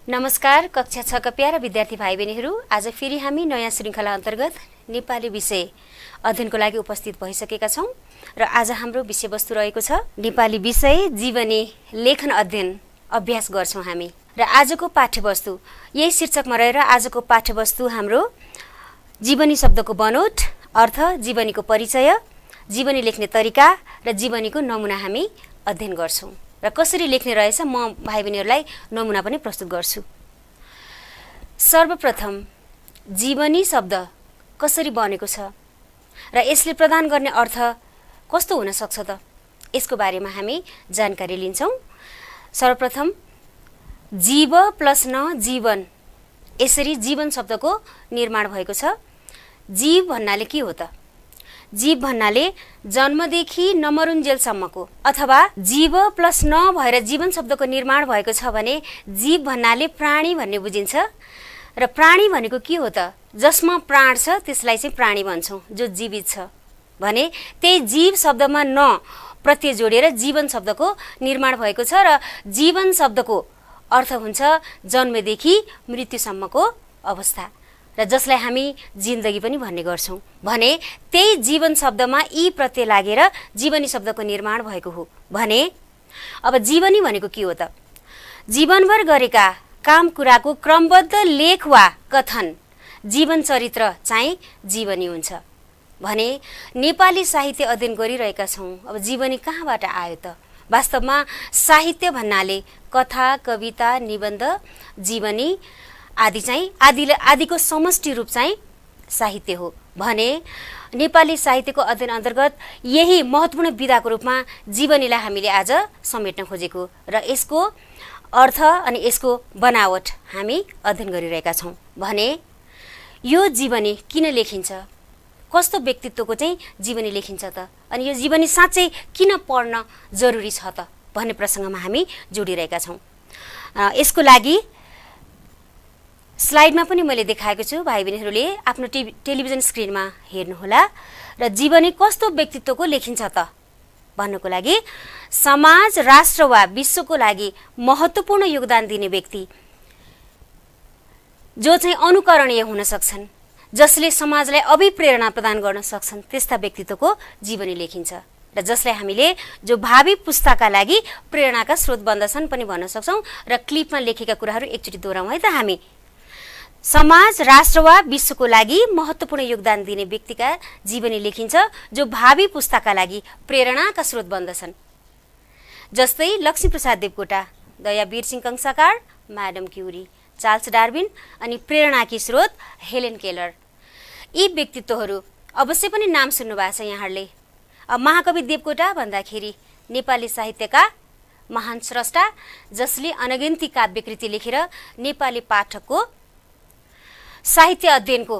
नमस्कार कक्षा 6 का प्यारा विद्यार्थी भाइ बहिनीहरू, आज फेरि हामी नयाँ श्रृङ्खला अन्तर्गत नेपाली विषय अध्ययनको लागि उपस्थित भइसकेका छौं र आज हाम्रो विषयवस्तु रहेको छ नेपाली विषय जीवनी लेखन अध्ययन अभ्यास गर्छौं हामी। र आजको पाठ्यवस्तु यही शीर्षकमा रहेर आजको पाठ्यवस्तु हाम्रो जीवनी शब्दको बनोट, अर्थ, जीवनीको परिचय, जीवनी लेख्ने तरिका र जीवनीको नमुना हामी अध्ययन गर्छौं। र कसरी लेख्ने रहेछ म भाइ बहिनीहरूलाई नमुना पनि प्रस्तुत गर्छु। सर्वप्रथम जीवनी शब्द कसरी बनेको छ र यसले प्रदान गर्ने अर्थ कस्तो हुन सक्छ त, यसको बारेमा हामी जानकारी लिन्छौं। सर्वप्रथम जीव प्लस न जीवन, यसरी जीवन शब्दको निर्माण भएको छ। जीव भन्नाले के हो त? जीव भन्नाले जन्मदेखि नमरुन्जेलसम्मको, अथवा जीव प्लस न भएर जीवन शब्दको निर्माण भएको छ भने जीव भन्नाले प्राणी भन्ने बुझिन्छ। र प्राणी भनेको के हो त? जसमा प्राण छ त्यसलाई चाहिँ प्राणी भन्छौं, जो जीवित छ भने त्यही जीव शब्दमा न प्रत्यय जोडेर जीवन शब्दको निर्माण भएको छ। र जीवन शब्दको अर्थ हुन्छ जन्मदेखि मृत्युसम्मको अवस्था, र जसलाई हामी जिन्दगी पनि भन्ने गर्छौं भने त्यही जीवन शब्दमा ई प्रत्यय लागेर जीवनी शब्दको निर्माण भएको हो भने अब जीवनी भनेको के हो त? जीवनभर गरेका काम कुराको क्रमबद्ध लेख वा कथन, जीवन चरित्र चाहिँ जीवनी हुन्छ भने नेपाली साहित्य अध्ययन गरिरहेका छौं। अब जीवनी कहाँबाट आयो त? वास्तवमा साहित्य भन्नाले कथा, कविता, निबन्ध, जीवनी आदि चाहिँ आदिको समष्टि रूप चाहिँ साहित्य हो भने नेपाली साहित्यको अध्ययन अन्तर्गत यही महत्त्वपूर्ण विधाको रूपमा जीवनीलाई हामीले आज समेट्न खोजेको र यसको अर्थ अनि यसको बनावट हामी अध्ययन गरिरहेका छौं भने यो जीवनी किन लेखिन्छ, कस्तो व्यक्तित्वको चाहिँ जीवनी लेखिन्छ त, अनि यो जीवनी साँच्चै किन पढ्न जरुरी छ त भन्ने प्रसङ्गमा हामी जोडिरहेका छौं। यसको लागि स्लाइडमा पनि मैले देखाएको छु, भाइ बहिनीहरूले आफ्नो टेलिभिजन स्क्रिनमा हेर्नुहोला। र जीवनी कस्तो व्यक्तित्वको लेखिन्छ त भन्नको लागि समाज, राष्ट्र वा विश्वको लागि महत्त्वपूर्ण योगदान दिने व्यक्ति जो चाहिँ अनुकरणीय हुन सक्छन्, जसले समाजलाई अभिप्रेरणा प्रदान गर्न सक्छन्, त्यस्ता व्यक्तित्वको जीवनी लेखिन्छ र जसलाई हामीले जो भावी पुस्ताका लागि प्रेरणाका स्रोत बन्दछन् पनि भन्न सक्छौं। र क्लिपमा लेखेका कुराहरू एकचोटि दोहोऱ्याउँ है त हामी। समाज, राष्ट्र वा विश्वको लागि महत्त्वपूर्ण योगदान दिने व्यक्तिका जीवनी लेखिन्छ जो भावी पुस्ताका लागि प्रेरणाका स्रोत बन्दछन्, जस्तै Laxmiprasad Devkota, Dayavir Singh Kansakar, madam Curie, Charles Darwin अनि प्रेरणाकी स्रोत हेलेन केलर। यी व्यक्तित्वहरू अवश्य पनि नाम सुन्नुभएको छ यहाँहरूले। महाकवि देवकोटा भन्दाखेरि नेपाली साहित्यका महान स्रष्टा, जसले अनगिन्ती काव्यकृति लेखेर नेपाली पाठकको साहित्य अध्ययनको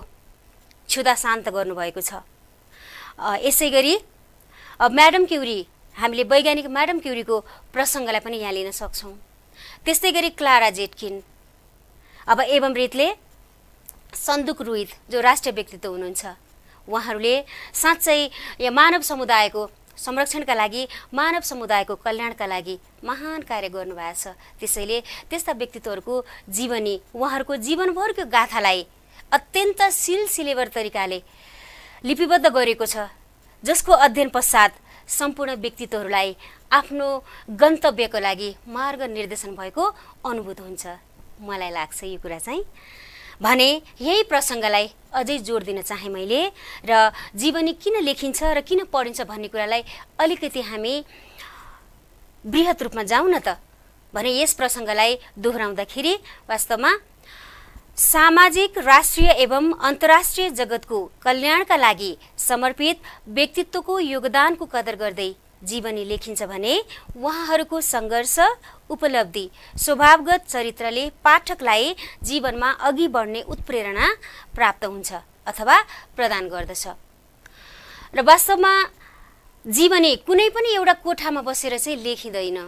क्षुधा शान्त गर्नुभएको छ। यसै गरी म्याडम क्युरी, हामीले वैज्ञानिक म्याडम क्युरीको प्रसङ्गलाई पनि यहाँ लिन सक्छौं। त्यस्तै गरी क्लारा जेटकिन, अब एवं रीतले सन्दुक रुइद जो राष्ट्रिय व्यक्तित्व हुनुहुन्छ, उहाँहरूले साँच्चै या मानव समुदायको संरक्षणका लागि, मानव समुदायको कल्याणका लागि महान कार्य गर्नुभएको छ। त्यसैले त्यस्ता व्यक्तित्वहरूको जीवनी, उहाँहरूको जीवनभरको गाथालाई अत्यन्त सिलसिलेवार तरिकाले लिपिबद्ध गरेको छ, जसको अध्ययन पश्चात सम्पूर्ण व्यक्तित्वहरूलाई आफ्नो गन्तव्यको लागि मार्ग निर्देशन भएको अनुभूत हुन्छ। मलाई लाग्छ यो कुरा चाहिँ भने यही प्रसङ्गलाई अझै जोड दिन चाहे मैले। र जीवनी किन लेखिन्छ र किन पढिन्छ भन्ने कुरालाई अलिकति हामी बृहत रूपमा जाउँ न त भने यस प्रसङ्गलाई दोहोऱ्याउँदाखेरि वास्तवमा सामाजिक, राष्ट्रिय एवं अन्तर्राष्ट्रिय जगतको कल्याणका लागि समर्पित व्यक्तित्वको योगदानको कदर गर्दै जीवनी लेखिन्छ भने उहाँहरूको सङ्घर्ष, उपलब्धि, स्वभावगत चरित्रले पाठकलाई जीवनमा अघि बढ्ने उत्प्रेरणा प्राप्त हुन्छ अथवा प्रदान गर्दछ। र वास्तवमा जीवनी कुनै पनि एउटा कोठामा बसेर चाहिँ लेखिँदैन।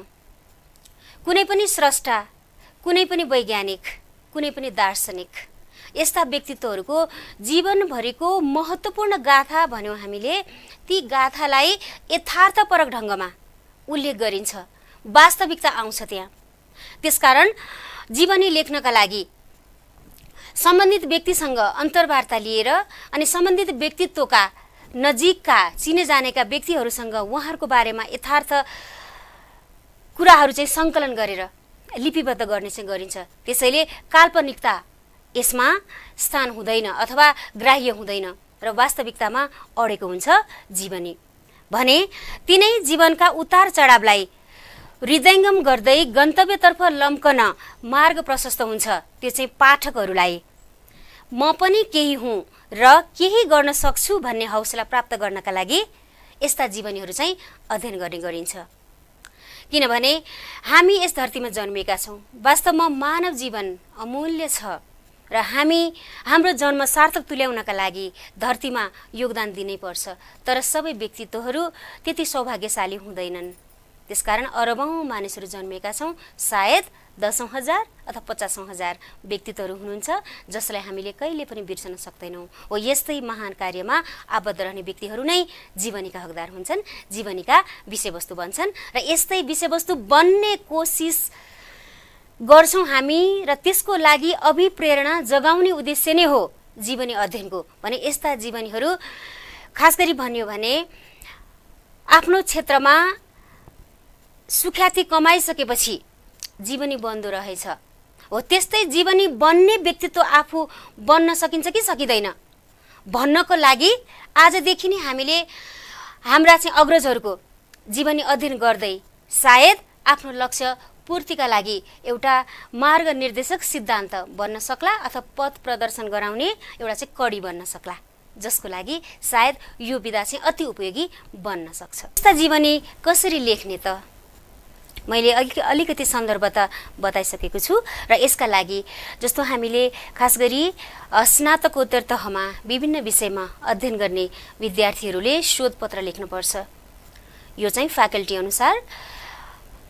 कुनै पनि स्रष्टा, कुनै पनि वैज्ञानिक, कुनै पनि दार्शनिक, यस्ता व्यक्तित्वहरूको जीवनभरिको महत्त्वपूर्ण गाथा भन्यौं हामीले, ती गाथालाई यथार्थपरक ढङ्गमा उल्लेख गरिन्छ, वास्तविकता आउँछ त्यहाँ। त्यसकारण जीवनी लेख्नका लागि सम्बन्धित व्यक्तिसँग अन्तर्वार्ता लिएर अनि सम्बन्धित व्यक्तित्वका नजिकका चिने जानेका व्यक्तिहरूसँग उहाँहरूको बारेमा यथार्थ कुराहरू चाहिँ सङ्कलन गरेर लिपिबद्ध गर्ने चाहिँ गरिन्छ। त्यसैले काल्पनिकता यसमा स्थान हुँदैन अथवा ग्राह्य हुँदैन र वास्तविकतामा अडेको हुन्छ जीवनी भने तिनै जीवनका उतार चढावलाई हृदयङ्गम गर्दै गन्तव्यतर्फ लम्कन मार्ग प्रशस्त हुन्छ। त्यो चाहिँ पाठकहरूलाई म पनि केही हुँ र केही गर्न सक्छु भन्ने हौसला प्राप्त गर्नका लागि यस्ता जीवनीहरू चाहिँ अध्ययन गर्ने गरिन्छ। किनभने हामी यस धरतीमा जन्मिएका छौँ। वास्तवमा मानव जीवन अमूल्य छ र हाम्रो जन्म सार्थक तुल्याउनका लागि धरतीमा योगदान दिनै पर्छ। तर सबै व्यक्तित्वहरू त्यति सौभाग्यशाली हुँदैनन्। त्यसकारण अरबौं मानिसहरू जन्मिएका छौँ। सायद 10,000 अथवा 50,000 व्यक्तित्वहरू हुनुहुन्छ जसलाई हामीले कहिले पनि बिर्सन सक्दैनौँ। हो यस्तै महान कार्यमा आबद्ध रहने व्यक्तिहरू नै जीवनीका हकदार हुन्छन्, जीवनीका विषयवस्तु बन्छन् र यस्तै विषयवस्तु बन्ने कोसिस गर्छौँ हामी र त्यसको लागि अभिप्रेरणा जगाउने उद्देश्य नै हो जीवनी अध्ययनको। भने यस्ता जीवनीहरू खास गरी भनियो भने आफ्नो क्षेत्रमा सुख्याति कमाइसकेपछि जीवनी बन्दो रहेछ। हो त्यस्तै जीवनी बन्ने व्यक्तित्व आफू बन्न सकिन्छ कि सकिँदैन भन्नको लागि आजदेखि नै हामीले हाम्रा चाहिँ अग्रजहरूको जीवनी अध्ययन गर्दै सायद आफ्नो लक्ष्य पूर्तिका लागि एउटा मार्ग निर्देशक सिद्धान्त बन्न सक्ला अथवा पथ प्रदर्शन गराउने एउटा चाहिँ कडी बन्न सक्ला, जसको लागि सायद यो विधा चाहिँ अति उपयोगी बन्न सक्छ। यस्ता जीवनी कसरी लेख्ने त मैले अलिकति सन्दर्भ त बताइसकेको छु र यसका लागि जस्तो हामीले खास गरी स्नातकोत्तर तहमा विभिन्न विषयमा अध्ययन गर्ने विद्यार्थीहरूले शोधपत्र लेख्नुपर्छ। यो चाहिँ फ्याकल्टी अनुसार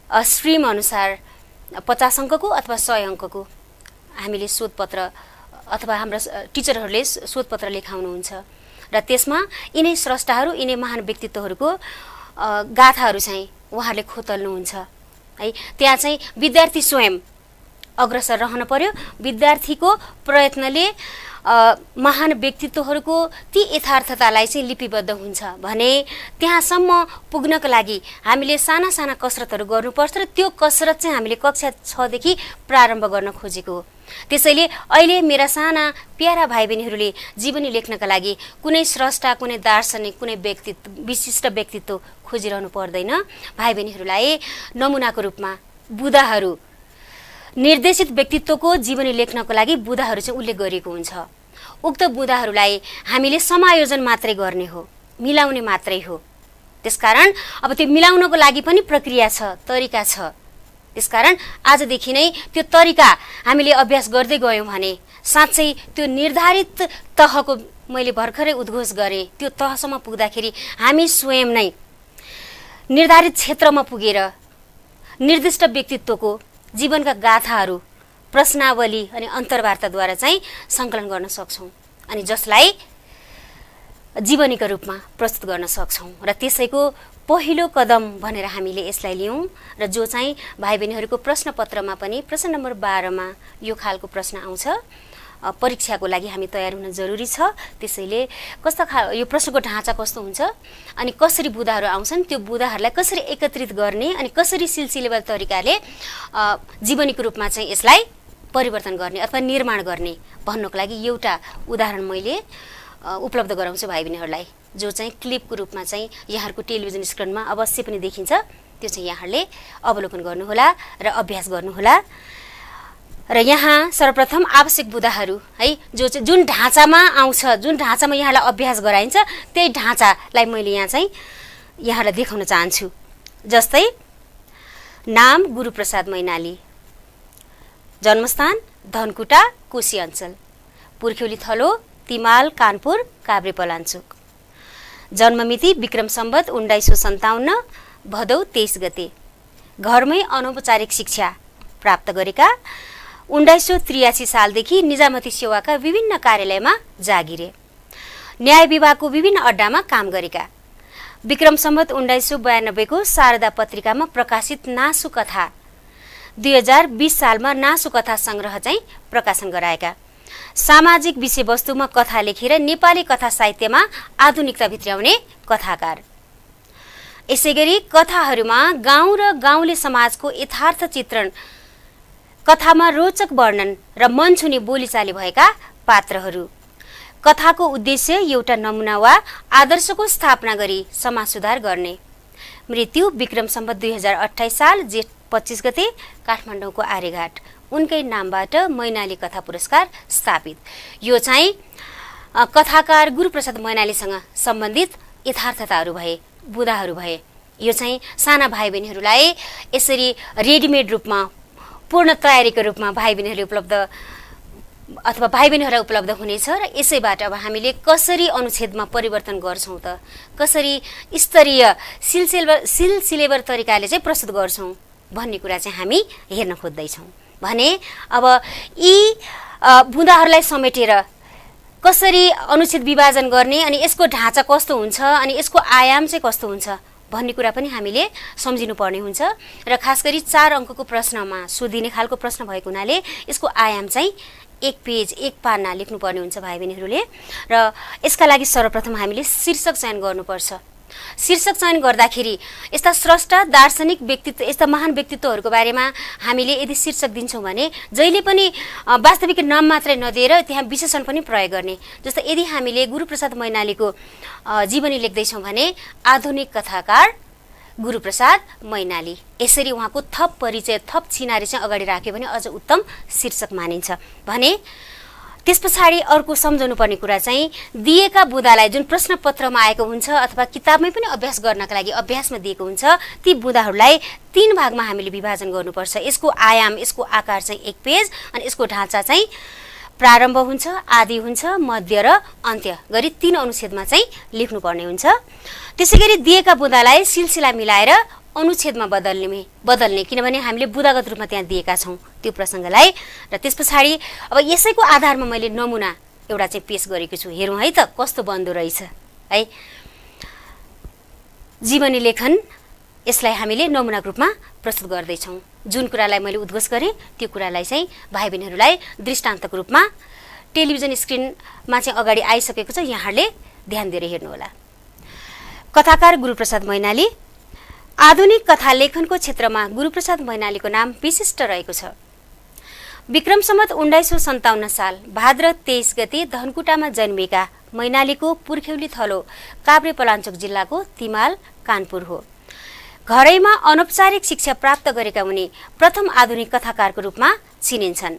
स्ट्रिम अनुसार 50 अङ्कको अथवा 100 अङ्कको हामीले शोधपत्र अथवा हाम्रा टिचरहरूले शोधपत्र लेखाउनुहुन्छ र त्यसमा यिनै स्रष्टाहरू यिनै महान व्यक्तित्वहरूको गाथाहरू चाहिँ उहाँहरूले खोतल्नुहुन्छ है। त्यहाँ चाहिँ विद्यार्थी स्वयं अग्रसर रहन पर्यो। विद्यार्थीको प्रयत्नले महान व्यक्तित्वहरूको ती यथार्थतालाई चाहिँ लिपिबद्ध हुन्छ भने त्यहाँसम्म पुग्नको लागि हामीले साना साना कसरतहरू गर्नुपर्छ र त्यो कसरत चाहिँ हामीले कक्षा 6 देखि प्रारम्भ गर्न खोजेको हो। त्यसैले अहिले मेरा साना प्यारा भाइ बहिनीहरूले जीवनी लेख्नका लागि कुनै स्रष्टा, कुनै दार्शनिक, कुनै विशिष्ट व्यक्तित्व खोजिरहनु पर्दैन। भाइ बहिनीहरूलाई नमुनाको रूपमा बुदाहरू निर्देशित व्यक्तित्वको जीवनी लेख्नको लागि बुदाहरू चाहिँ उल्लेख गरिएको हुन्छ। उक्त बुदाहरूलाई हामीले समायोजन मात्रै गर्ने हो, मिलाउने मात्रै हो। त्यसकारण अब त्यो मिलाउनको लागि पनि प्रक्रिया छ, तरिका छ। त्यसकारण आजदेखि नै त्यो तरिका हामीले अभ्यास गर्दै गयौँ भने साँच्चै त्यो निर्धारित तहको मैले भर्खरै उद्घोष गरेँ त्यो तहसम्म पुग्दाखेरि हामी स्वयं नै निर्धारित क्षेत्रमा पुगेर निर्दिष्ट व्यक्तित्वको जीवनका गाथाहरू, प्रश्नावली अनि अन्तर्वार्ताद्वारा चाहिँ सङ्कलन गर्न सक्छौँ अनि जसलाई जीवनीका रूपमा प्रस्तुत गर्न सक्छौँ र त्यसैको पहिलो कदम भनेर हामीले यसलाई लियौँ र जो चाहिँ भाइ बहिनीहरूको प्रश्नपत्रमा पनि प्रश्न नम्बर 12 मा यो खालको प्रश्न आउँछ। परीक्षाको लागि हामी तयार हुन जरुरी छ। त्यसैले यो प्रश्नको ढाँचा कस्तो हुन्छ अनि कसरी बुदाहरू आउँछन्, त्यो बुदाहरूलाई कसरी एकत्रित गर्ने अनि कसरी सिलसिलेबद्ध तरिकाले जीवनीको रूपमा चाहिँ यसलाई परिवर्तन गर्ने अथवा निर्माण गर्ने भन्नको लागि एउटा उदाहरण मैले उपलब्ध गराउँछु भाइ बहिनीहरूलाई, जो चाहिँ क्लिपको रूपमा चाहिँ यहाँहरूको टेलिभिजन स्क्रिनमा अवश्य पनि देखिन्छ। त्यो चाहिँ यहाँहरूले अवलोकन गर्नुहोला र अभ्यास गर्नुहोला। र यहाँ सर्वप्रथम आवश्यक बुदाहरू है जुन ढाँचामा आउँछ, जुन ढाँचामा यहाँलाई अभ्यास गराइन्छ त्यही ढाँचालाई मैले यहाँ चाहिँ यहाँलाई देखाउन चाहन्छु। जस्तै नाम गुरुप्रसाद मैनाली, जन्मस्थान धनकुटा कोशी अञ्चल, पुर्ख्यौली थलो तिमाल कानपुर काभ्रेपलाञ्चोक, जन्ममिति विक्रम सम्वत 1957 भदौ 23 गते, घरमै अनौपचारिक शिक्षा प्राप्त गरेका, 1983 सालदेखि निजामती सेवाका विभिन्न कार्यालयमा जागिरे, न्याय विभागको विभिन्न अड्डामा काम गरेका, विक्रम सम्वत 1992 को शारदा पत्रिकामा प्रकाशित नासु कथा 2020 सालमा नासो कथा संग्रह चाहिँ प्रकाशन गराएका। सामाजिक विषयवस्तुमा कथा लेखेर नेपाली कथा साहित्यमा आधुनिकता भित्र्याउने कथाकार। यसैगरी कथाहरूमा गाउँ र गाउँले समाजको यथार्थ चित्रण, कथामा रोचक वर्णन र मन छुने बोलीचाली भएका पात्रहरू। कथाको उद्देश्य एउटा नमुना वा आदर्शको स्थापना गरी समाज सुधार गर्ने। मृत्यु विक्रम सम्वत 2028 साल जेठ 25 गते काठमाडौँको आर्यघाट। उनकै नामबाट मैनाली कथा पुरस्कार स्थापित। यो चाहिँ कथाकार गुरुप्रसाद मैनालीसँग सम्बन्धित यथार्थताहरू भए, बुदाहरू भए। यो चाहिँ साना भाइ बहिनीहरूलाई यसरी रेडिमेड रूपमा, पूर्ण तयारीको रूपमा भाइ बहिनीहरूले उपलब्ध अथवा भाइ बहिनीहरूलाई उपलब्ध हुनेछ र यसैबाट अब हामीले कसरी अनुच्छेदमा परिवर्तन गर्छौँ त, कसरी स्तरीय सिलसिलेवार तरिकाले चाहिँ प्रस्तुत गर्छौँ भन्ने कुरा चाहिँ हामी हेर्न खोज्दैछौँ भने अब यी बुँदाहरूलाई समेटेर कसरी अनुच्छेद विभाजन गर्ने अनि यसको ढाँचा कस्तो हुन्छ अनि यसको आयाम चाहिँ कस्तो हुन्छ भन्ने कुरा पनि हामीले सम्झिनुपर्ने हुन्छ र खास गरी 4 अङ्कको प्रश्नमा सोधिने खालको प्रश्न भएको हुनाले यसको आयाम चाहिँ 1 पेज 1 पाना लेख्नुपर्ने हुन्छ भाइ बहिनीहरूले र यसका लागि सर्वप्रथम हामीले शीर्षक चयन गर्नुपर्छ। शीर्षक चयन गर्दाखेरि यस्ता स्रष्टा दार्शनिक व्यक्तित्व, यस्ता महान व्यक्तित्वहरूको बारेमा हामीले यदि शीर्षक दिन्छौँ भने जहिले पनि वास्तविक नाम मात्रै नदिएर त्यहाँ विशेषण पनि प्रयोग गर्ने। जस्तो यदि हामीले गुरुप्रसाद मैनालीको जीवनी लेख्दैछौँ भने आधुनिक कथाकार गुरुप्रसाद मैनाली, यसरी उहाँको थप परिचय, थप चिनारी चाहिँ अगाडि राख्यो भने अझ उत्तम शीर्षक मानिन्छ भने त्यस पछाडि अर्को सम्झनु पर्ने कुरा चाहिँ दिएका बुँदालाई जुन प्रश्नपत्रमा आएको हुन्छ अथवा किताबमै पनि अभ्यास गर्नका लागि अभ्यासमा दिएको हुन्छ ती बुँदाहरूलाई 3 भागमा हामीले विभाजन गर्नुपर्छ। यसको आयाम, यसको आकार चाहिँ 1 पेज अनि यसको ढाँचा चाहिँ प्रारम्भ हुन्छ, आदि हुन्छ, मध्य र अन्त्य गरी 3 अनुच्छेदमा चाहिँ लेख्नुपर्ने हुन्छ। त्यसैगरी दिएका बुँदालाई सिलसिला मिलाएर अनुच्छेदमा बदल्ने किनभने हामीले बुँदागत रूपमा त्यहाँ दिएका छौँ त्यो प्रसङ्गलाई र त्यस पछाडि अब यसैको आधारमा मैले नमुना एउटा चाहिँ पेश गरेको छु। हेरौँ है त कस्तो बन्दो रहेछ है जीवनी लेखन। यसलाई हामीले नमुनाको रूपमा प्रस्तुत गर्दैछौँ। जुन कुरालाई मैले उद्घोष गरेँ त्यो कुरालाई चाहिँ भाइ बहिनीहरूलाई दृष्टान्तको रूपमा टेलिभिजन स्क्रिनमा चाहिँ अगाडि आइसकेको छ, यहाँहरूले ध्यान दिएर हेर्नुहोला। कथाकार गुरुप्रसाद मैनाली। आधुनिक कथा लेखनको क्षेत्रमा गुरुप्रसाद मैनालीको नाम विशिष्ट रहेको छ। विक्रम सम्वत 1957 साल भाद्र 23 गते धनकुटामा जन्मिएका मैनालीको पुर्ख्यौली थलो काभ्रेपलाञ्चोक जिल्लाको तिमाल कानपुर हो। घरैमा अनौपचारिक शिक्षा प्राप्त गरेका उनी प्रथम आधुनिक कथाकारको रूपमा चिनिन्छन्।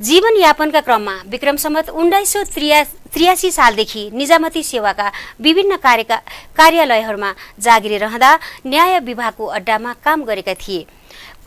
जीवनयापनका क्रममा विक्रम सम्वत 1983 सालदेखि निजामती सेवाका विभिन्न कार्यालयहरूमा जागिरे रहँदा न्याय विभागको अड्डामा काम गरेका थिए।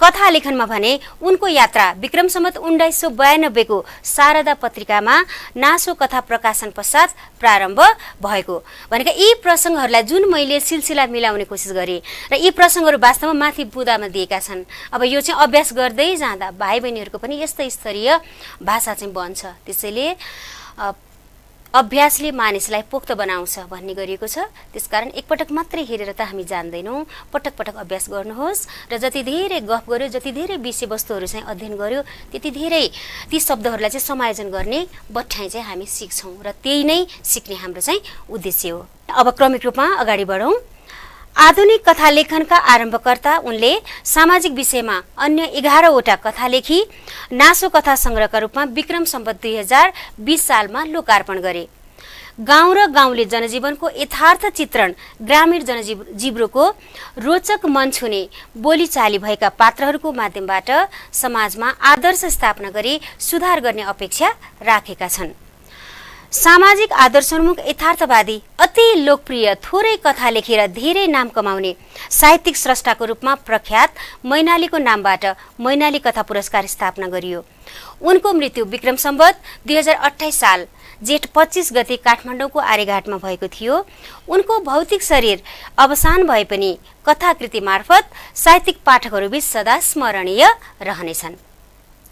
कथा लेखनमा भने उनको यात्रा विक्रम सम्वत 1992 को शारदा पत्रिकामा नासो कथा प्रकाशन पश्चात प्रारम्भ भएको। भनेका यी प्रसङ्गहरूलाई जुन मैले सिलसिला मिलाउने कोसिस गरेँ र यी प्रसङ्गहरू वास्तवमा माथि बुँदामा दिएका छन्। अब यो चाहिँ अभ्यास गर्दै जाँदा भाइ बहिनीहरूको पनि यस्तै स्तरीय भाषा चाहिँ बन्छ। त्यसैले अभ्यासले मानिसलाई पोख्त बनाउँछ भन्ने गरिएको छ। त्यसकारण एकपटक मात्रै हेरेर त हामी जान्दैनौँ, पटक पटक अभ्यास गर्नुहोस् र जति धेरै गफ गर्यो, जति धेरै विषयवस्तुहरू चाहिँ अध्ययन गर्यो त्यति धेरै ती शब्दहरूलाई चाहिँ समायोजन गर्ने बट्ठाइ चाहिँ हामी सिक्छौँ र त्यही नै सिक्ने हाम्रो चाहिँ उद्देश्य हो। अब क्रमिक रूपमा अगाडि बढौँ। आधुनिक कथा लेखनका आरम्भकर्ता उनले सामाजिक विषयमा अन्य 11वटा कथा लेखी नासो कथा संग्रहका रूपमा विक्रम सम्वत 2020 सालमा लोकार्पण गरे। गाउँ र गाउँले जनजीवनको यथार्थ चित्रण, ग्रामीण जनजीवनको रोचक मन छुने बोलीचाली भएका पात्रहरूको माध्यमबाट समाजमा आदर्श स्थापना गरी सुधार गर्ने अपेक्षा राखेका छन्। सामाजिक आदर्शोन्मुख यथार्थवादी अति लोकप्रिय थोरै कथा लेखेर धेरै नाम कमाउने साहित्यिक स्रष्टाको रूपमा प्रख्यात मैनालीको नामबाट मैनाली कथा पुरस्कार स्थापना गरियो। उनको मृत्यु विक्रम सम्वत 2028 साल जेठ 25 गते काठमाडौँको आर्यघाटमा भएको थियो। उनको भौतिक शरीर अवसान भए पनि कथाकृति मार्फत साहित्यिक पाठकहरूबीच सदा स्मरणीय रहनेछन्।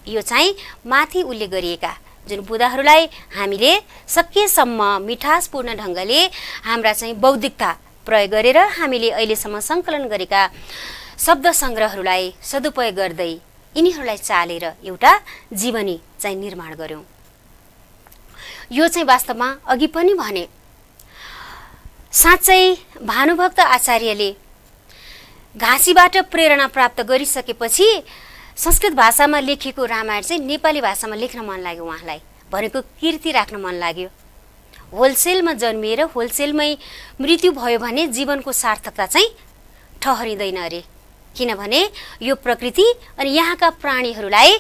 यो चाहिँ माथि उल्लेख गरिएका जुन बुँदाहरूलाई हामीले सकेसम्म मिठासपूर्ण ढङ्गले हाम्रा चाहिँ बौद्धिकता प्रयोग गरेर हामीले अहिलेसम्म सङ्कलन गरेका शब्द सङ्ग्रहहरूलाई सदुपयोग गर्दै यिनीहरूलाई चालेर एउटा जीवनी चाहिँ निर्माण गर्यौं। यो चाहिँ वास्तवमा अघि पनि भने साँच्चै भानुभक्त आचार्यले घाँसीबाट प्रेरणा प्राप्त गरिसकेपछि संस्कृत भाषामा लेखेको रामायण चाहिँ नेपाली भाषामा लेख्न मन लाग्यो उहाँलाई, भनेको कीर्ति राख्न मन लाग्यो। होलसेलमा जन्मिएर होलसेलमै मृत्यु भयो भने जीवनको सार्थकता चाहिँ ठहरिँदैन अरे, किनभने यो प्रकृति अनि यहाँका प्राणीहरूलाई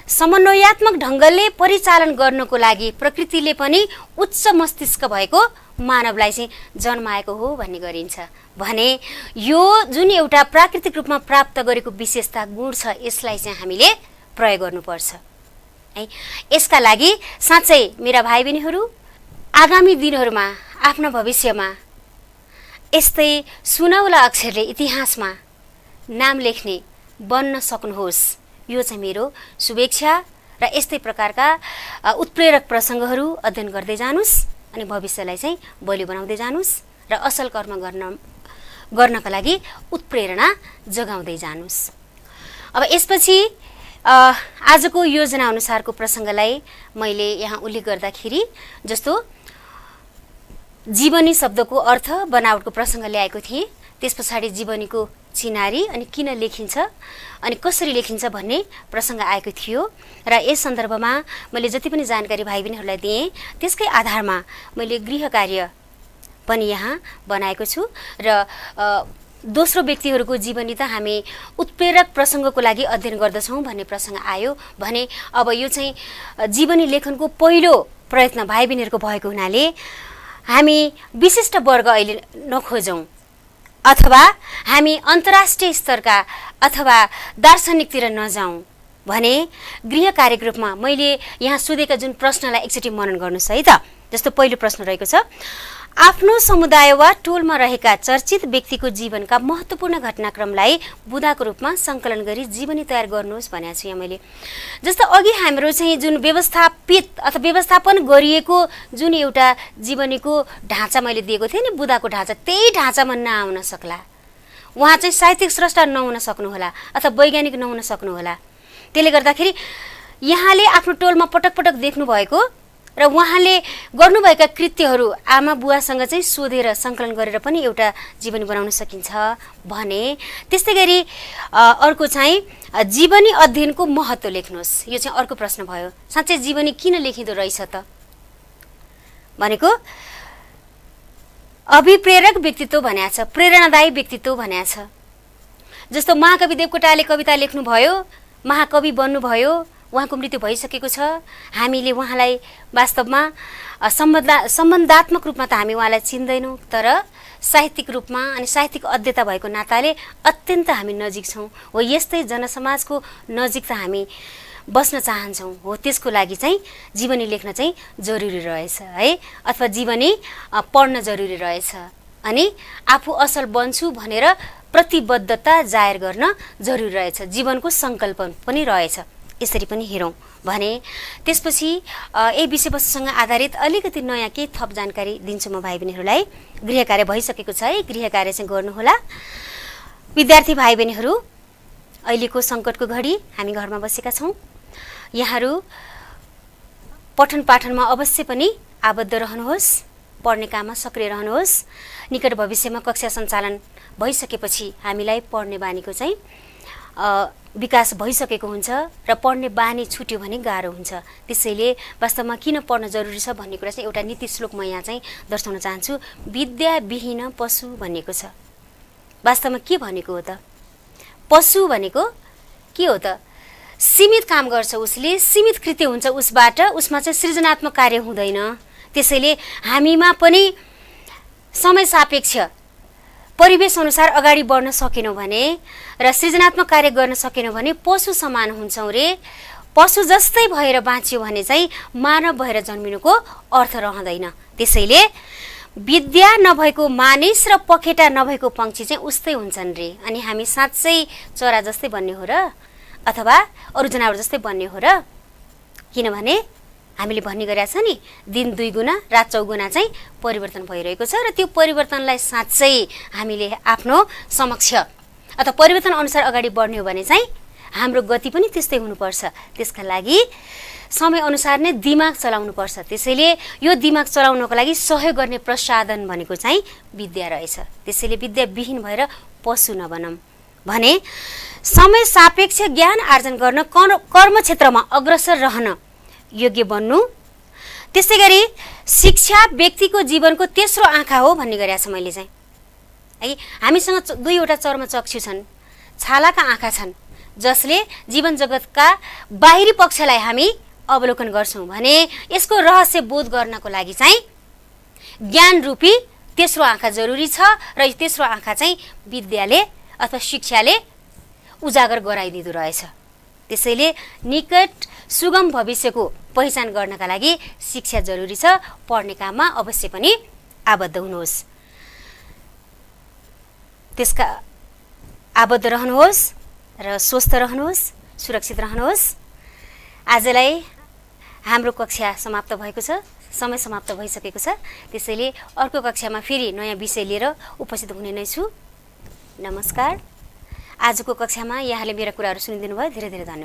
समन्वयात्मक ढङ्गले परिचालन गर्नको लागि प्रकृतिले पनि उच्च मस्तिष्क भएको मानवलाई चाहिँ जन्माएको हो भन्ने गरिन्छ भने यो जुन एउटा प्राकृतिक रूपमा प्राप्त गरेको विशेषता गुण छ यसलाई चाहिँ हामीले प्रयोग गर्नुपर्छ है। यसका लागि साँच्चै मेरा भाइ बहिनीहरू आगामी दिनहरूमा आफ्नो भविष्यमा यस्तै सुनौला अक्षरले इतिहासमा नाम लेख्ने बन्न सक्नुहोस्, यो चाहिँ मेरो शुभेच्छा। र यस्तै प्रकारका उत्प्रेरक प्रसङ्गहरू अध्ययन गर्दै जानुस् अनि भविष्यलाई चाहिँ बलियो बनाउँदै जानुस् र असल कर्म गर्नका लागि उत्प्रेरणा जगाउँदै जानुस्। अब यसपछि आजको योजना अनुसारको प्रसङ्गलाई मैले यहाँ उल्लेख गर्दाखेरि जस्तो जीवनी शब्दको अर्थ बनावटको प्रसङ्ग ल्याएको थिएँ, त्यस पछाडि जीवनीको चिनारी अनि किन लेखिन्छ अनि कसरी लेखिन्छ भन्ने प्रसङ्ग आएको थियो र यस सन्दर्भमा मैले जति पनि जानकारी भाइ बहिनीहरूलाई दिएँ त्यसकै आधारमा मैले गृह कार्य पनि यहाँ बनाएको छु र दोस्रो व्यक्तिहरूको जीवनी त हामी उत्प्रेरक प्रसङ्गको लागि अध्ययन गर्दछौँ भन्ने प्रसङ्ग आयो भने अब यो चाहिँ जीवनी लेखनको पहिलो प्रयत्न भाइ बहिनीहरूको भएको हुनाले हामी विशिष्ट वर्ग अहिले नखोजौँ अथवा हामी अन्तर्राष्ट्रिय स्तरका अथवा दार्शनिकतिर नजाउँ भने गृह कार्यक्रममा मैले यहाँ सोधेका जुन प्रश्नलाई एकचोटि मनन गर्नुहोस् है त। जस्तो पहिलो प्रश्न रहेको छ, आफ्नो समुदाय वा टोलमा रहेका चर्चित व्यक्तिको जीवनका महत्त्वपूर्ण घटनाक्रमलाई बुदाको रूपमा सङ्कलन गरी जीवनी तयार गर्नुहोस् भनेको छु यहाँ मैले। जस्तो अघि हाम्रो चाहिँ जुन व्यवस्थापित अथवा व्यवस्थापन गरिएको जुन एउटा जीवनीको ढाँचा मैले दिएको थिएँ नि, बुदाको ढाँचा, त्यही ढाँचामा नआउन सक्ला, उहाँ चाहिँ साहित्यिक स्रष्टा नहुन सक्नुहोला अथवा वैज्ञानिक नहुन सक्नुहोला। त्यसले गर्दाखेरि यहाँले आफ्नो टोलमा पटक पटक देख्नु भएको र उहाँले गर्नुभएका कृत्यहरू आमा बुवासँग चाहिँ सोधेर सङ्कलन गरेर पनि एउटा जीवनी बनाउन सकिन्छ भने त्यस्तै गरी अर्को चाहिँ जीवनी अध्ययनको महत्त्व लेख्नुहोस्। यो चाहिँ अर्को प्रश्न भयो, साँच्चै जीवनी किन लेखिँदो रहेछ त भनेको अभिप्रेरक व्यक्तित्व भनेको छ, प्रेरणादायी व्यक्तित्व भनेको छ। जस्तो महाकवि देवकोटाले कविता लेख्नुभयो, महाकवि बन्नुभयो, उहाँको मृत्यु भइसकेको छ, हामीले उहाँलाई वास्तवमा सम्बन्धात्मक रूपमा त हामी उहाँलाई चिन्दैनौँ तर साहित्यिक रूपमा अनि साहित्यिक अध्येता भएको नाताले अत्यन्त हामी नजिक छौँ। हो यस्तै जनसमाजको नजिक त हामी बस्न चाहन्छौँ, हो त्यसको लागि चाहिँ जीवनी लेख्न चाहिँ जरुरी रहेछ है, अथवा जीवनी पढ्न जरुरी रहेछ अनि आफू असल बन्छु भनेर प्रतिबद्धता जाहेर गर्न जरुरी रहेछ, जीवनको सङ्कल्प पनि रहेछ। यसरी पनि हेरौँ भने त्यसपछि यही विषयवस्तुसँग आधारित अलिकति नयाँ केही थप जानकारी दिन्छु म भाइ बहिनीहरूलाई। गृह कार्य भइसकेको छ है, गृह कार्य चाहिँ गर्नुहोला। विद्यार्थी भाइ बहिनीहरू अहिलेको सङ्कटको घडी हामी घरमा बसेका छौँ, यहाँहरू पठन पाठनमा अवश्य पनि आबद्ध रहनुहोस्, पढ्ने काममा सक्रिय रहनुहोस्। निकट भविष्यमा कक्षा सञ्चालन भइसकेपछि हामीलाई पढ्ने बानीको चाहिँ विकास भइसकेको हुन्छ र पढ्ने बानी छुट्यो भने गाह्रो हुन्छ। त्यसैले वास्तवमा किन पढ्न जरुरी छ भन्ने कुरा चाहिँ एउटा नीति श्लोक म यहाँ चाहिँ दर्शाउन चाहन्छु। विद्याविहीन पशु भनेको छ, वास्तवमा के भनेको हो त? पशु भनेको के हो त? सीमित काम गर्छ उसले, सीमित कृत्य हुन्छ उसबाट, उसमा चाहिँ सृजनात्मक कार्य हुँदैन। त्यसैले हामीमा पनि समय सापेक्ष परिवेश अनुसार अगाडि बढ्न सकेनौँ भने र सृजनात्मक कार्य गर्न सकेनौँ भने पशु समान हुन्छौँ रे। पशु जस्तै भएर बाँच्यो भने चाहिँ मानव भएर जन्मिनुको अर्थ रहँदैन। त्यसैले विद्या नभएको मानिस र पखेटा नभएको पंक्षी चाहिँ उस्तै हुन्छन् रे। अनि हामी साँच्चै चरा जस्तै बन्ने हो र अथवा अरू जनावर जस्तै बन्ने हो र? किनभने हामीले भन्ने गरेका छ नि, दिन 2 गुणा रात 4 गुणा चाहिँ परिवर्तन भइरहेको छ र त्यो परिवर्तनलाई साँच्चै हामीले आफ्नो समक्ष अथवा परिवर्तन अनुसार अगाडि बढ्ने हो भने चाहिँ हाम्रो गति पनि त्यस्तै हुनुपर्छ। त्यसका लागि समयअनुसार नै दिमाग चलाउनुपर्छ। त्यसैले यो दिमाग चलाउनको लागि सहयोग गर्ने प्रसाधन भनेको चाहिँ विद्या रहेछ। त्यसैले विद्याविहीन भएर पशु नबनौँ भने समय सापेक्ष ज्ञान आर्जन गर्न कर्म क्षेत्रमा अग्रसर रहन योग्य बन्नु। त्यसै गरी शिक्षा व्यक्तिको जीवनको तेस्रो आँखा हो भन्ने गरेको छ मैले चाहिँ है। हामीसँग दुईवटा चर्मचक्षु छन्, छालाका आँखा छन्, जसले जीवन जगतका बाहिरी पक्षलाई हामी अवलोकन गर्छौँ भने यसको रहस्य बोध गर्नको लागि चाहिँ ज्ञान रूपी तेस्रो आँखा जरुरी छ र यो तेस्रो आँखा चाहिँ विद्याले अथवा शिक्षाले उजागर गराइदिँदो रहेछ। त्यसैले निकट सुगम भविष्यको पहिचान गर्नका लागि शिक्षा जरुरी छ। पढ्ने काममा अवश्य पनि आबद्ध हुनुहोस्, त्यसका आबद्ध रहनुहोस् र स्वस्थ रहनुहोस्, सुरक्षित रहनुहोस्। आजलाई हाम्रो कक्षा समाप्त भएको छ, समय समाप्त भइसकेको छ। त्यसैले अर्को कक्षामा फेरि नयाँ विषय लिएर उपस्थित हुने नै छु। नमस्कार। आजको कक्षामा यहाँले मेरा कुराहरू सुनिदिनु भयो, धेरै धेरै धन्यवाद।